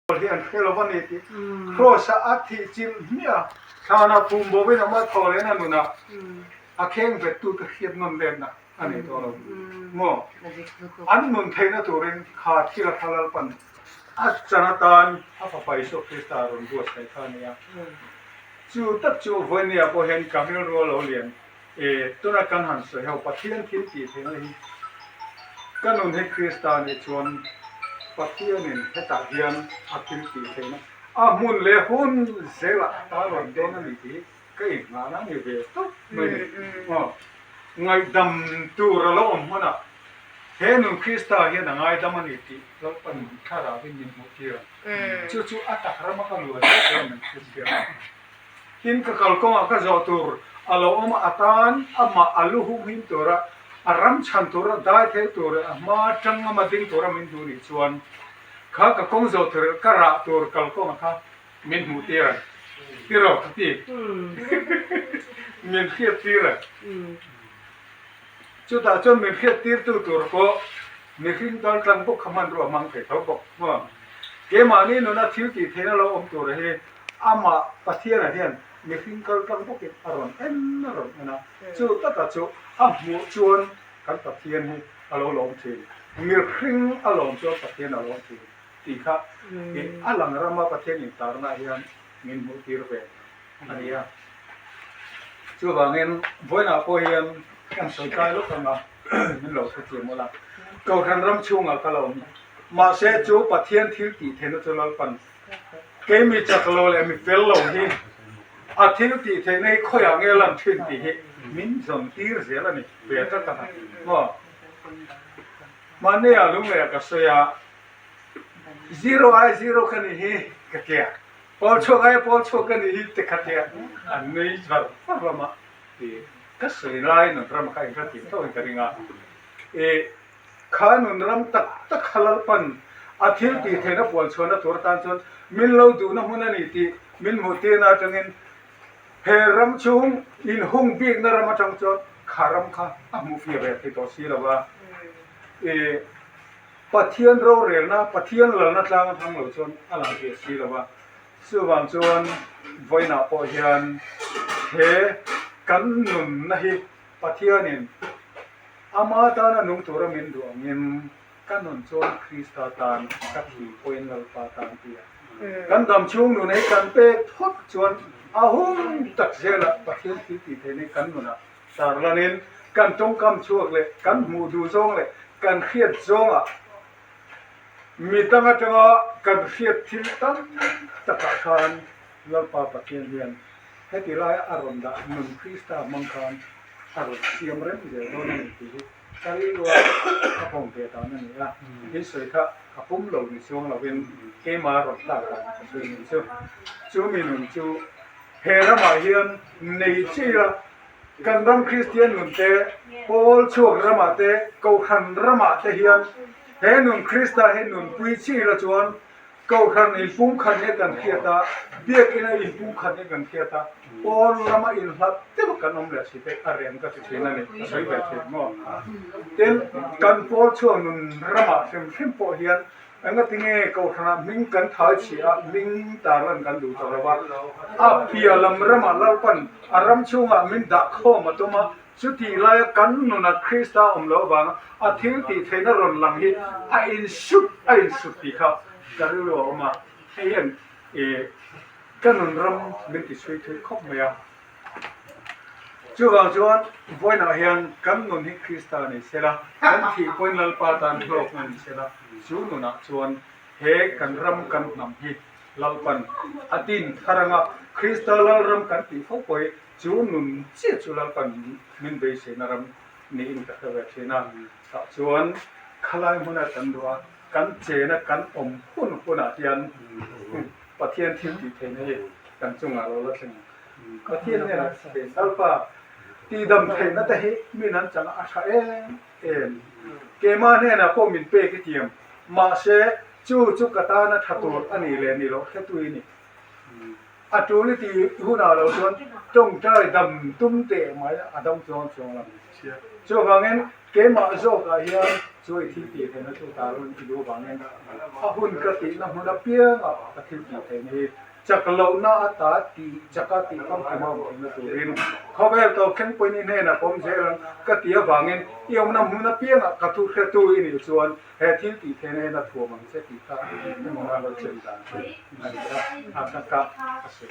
ที่อันเคลวันนี้ที่โครสอัฐิจิมเนี่ยชาวนาภูมิบ่เป็นมาทอเลยนะนู่นน่ะอาเข่งเป็ดตู้ตะเคียนนนเด่นน่ะอันนี้ตัวเราโม่อันนุ่นเทนะตัวเองขาดที่ละทะลปันอาจารย์ตานอาไปโชคริสตารุนบัวใส่ข้าเนี่ยจูตัดจูวันนี้พอเห็นกำลังรัวเราเรียนตัวนักการหันเสียเอาปะเทียนทิ้งตีเท่านี้ก็นุ่นให้คริสตาเนี่ยชวนปะเทียนเนี่ยให้ตัดเทียนอาทิ้งตีเท่านั้นมุนเลยหุ่นเสียละตาหลังโดนนี่ที่ก็อีกงานนี่เบสตุ๊บไม่ไงดำตัวเราอมมันอ่ะเห็นนุ่นคริสตาเห็นไงดำมันนี่ที่เราเป็นข้าราชการมุขเยอะจู่ๆอัตรามากันเลยเราเป็นคริสเตียนหินกับเขาก็จะตัวอาเราอมอัตานมาอาลูหุหินตัวระอารมณ์ชันตัวระได้เท่ตัวระมาจังมาดิ้งตัวระมินดูนี่ชวนข้ากับคงจะตัวกระตัวเขาข้ามินหูเตียร์ที่เราที่มินเขียดตีร์จุดอาจจะมินเขียดตีร์ตัวก็มินตอนกลางพวกขมันรัวมังเกิดเขาบอกว่าเกมานี่นู่นน่ะทิวตีเทนเราอมตัวระเฮมาปะเทียนอะไรเนี่ยมินกลางพวกอารมณ์อารมณ์นะจุดตัดจุดหมูชวนกันปะเทียนให้อารมณ์ลงทีมินคิงอารมณ์ชวนปะเทียนอารมณ์ทีตีข้าหลังเรามาปะเทียนอินตาร์น่ะยังมินหูตีร์เป็นอันนี้จู่บางเงินบ่อยน่ะพอยังกันสนใจลูกกันมามินหลอกเขาเจียมละก็คันรำชุ่งก็เรามาเสจู่ปะเทียนทิ้งตีเทนจุลปันเกมีจักรโลเลยมีเฟลโลฮีอาทิตย์ตีเทนให้ค่อยอย่างเงี้ยลำทิ้งตีมินส่งตีร์เสียแล้วนี่เบียดกันว่ามันเนี่ยลุงเลยก็เสีย0 กันนี่ก็แก่พอชกกันนี่ติดขัดแก่อันนี้จะฟังละมาก็เสียไล่หนึ่งรำใครก็ติดตัวกันงาข้านุนรำตักขลับปันอาทิตย์ตีเทนะปวดชวนนะตัวตันชวนมินเราดูนะมุนันนี่ตีมินมุตีน่าจังเงินเฮรำชุงอินหงบีกนะรำจังชวนขารำข้ามุฟีแบบที่ตัวสีละว่าปะเทียนเราเรียนนะปะเทียนเรานัดลาทางเราชวนอะไรเกี่ยวสีละว่าส่วนชวนไว้น่ะพอเห็นเฮกันนุนนะฮิปะเทียนินอามาตานะนุ่งตัวเรามินดวงยิมกันนุนชวนคริสตาตานกับฮีโอยนัลปาตานเตียกันดำช่วงนุนให้กันเป๊กทบชวนอาหุ่นตักเจละปะเทียนที่ตีเทนี่กันนุนอ่ะสารละนินกันจงกำช่วงเลยกันมูดูจงเลยกันเครียดจงอ่ะมีตั้งแต่ว่ากันเครียดที่ตั้งตะการลัลปาปะเทียนเรียนให้ตีลายอารมณ์ดะนุนคริสตามังคันอารมณ์เสียมเร่งเดียวโดนนี่ที่ใช้ว่าขบวนเดียวนั่นนี่ละที่สุดค่ะขบุ้มเหล่านี้ช่วงเราเป็นเกมารถตากันช่วยนี่ช่วยมีหนุนช่วยเฮรามาเฮียนในชีละกันรำคริสเตียนหนุนเตะโพลช่วงรำมาเตะกูขันรำมาเตะเฮียนเห็นหนุนคริสตาเห็นหนุนปุยชีละชวนกูขันอินปุ่มขันเนี่ยกันเขียตาเบียกินอินปุ่มขันเนี่ยกันเขียตาโพลรำมาอินหัดเต็มกันอมเลสิเตะอะไรนั่นก็สินั่นนี่ใช้แบบเห็นมั้งเต็มกันโพลช่วงหนุนรำมาเต็มโพเฮียนอันก็ทิ้งกูขันมิงกันท้ายเชียมิงตาลันกันดูตัวเราว่าพี่อารมณ์รำมาเล่าปันอารมณ์ช่วงมิงดักข้อมาตัวมาสุดที่ไล่กันนุนคริสต์อมโลบังอาทิตย์ที่เทนรอนหลังฮีอินสุดที่เขาการรู้ว่ามาเห็นกันนุนรำมินติสวยที่ครบไหมอ่ะจวนวันนั้นเห็นกันนุนที่คริสต์นี่เสร็จแล้วกันที่วันนั้นปาตันโลกนั่นเสร็จแล้วจวนเฮกันรำกันนำฮีเล่าปันอาทิตย์ทารังคริสต์เล่ารำกันที่เขาไปจูนุนเชื่อจุลปันมินเบสนารมนี่อินตะเวชนะชวนขลายมุนัตันดัวกันเจนะกันอมหุ่นอาเทียนปะเทียนที่ติเทนให้กันจุงอาเราละสิปะเทียนเนี่ยเป็นอัลฟาที่ดำเทนนะแต่ให้มีนั้นจังอาชาเกมาเนี่ยนะพวกมินเป้กิเทียมมาเชจูกตานะทัตุอันนี้เลยนี่เราแค่ตัวนี้อาจูนี่ที่หัวหน้าเราชวนจงใจดำตุ้มเตะไหมอาดำชวนละช่วงนั้นเก ke ma zo ka hian choi thi ti the na chu ta ron i do bangin a hun ka ti na huna pia a thi ti the ni chaklo na ata ti chakati kam kuma na turin khobel to khen poini ne na pom jeran ka ti awangin iom na huna pia ka thu khe tu ini chuan he thi ti the ne na thu mang se ti ka na lo chen dan ani ka a ka ka a se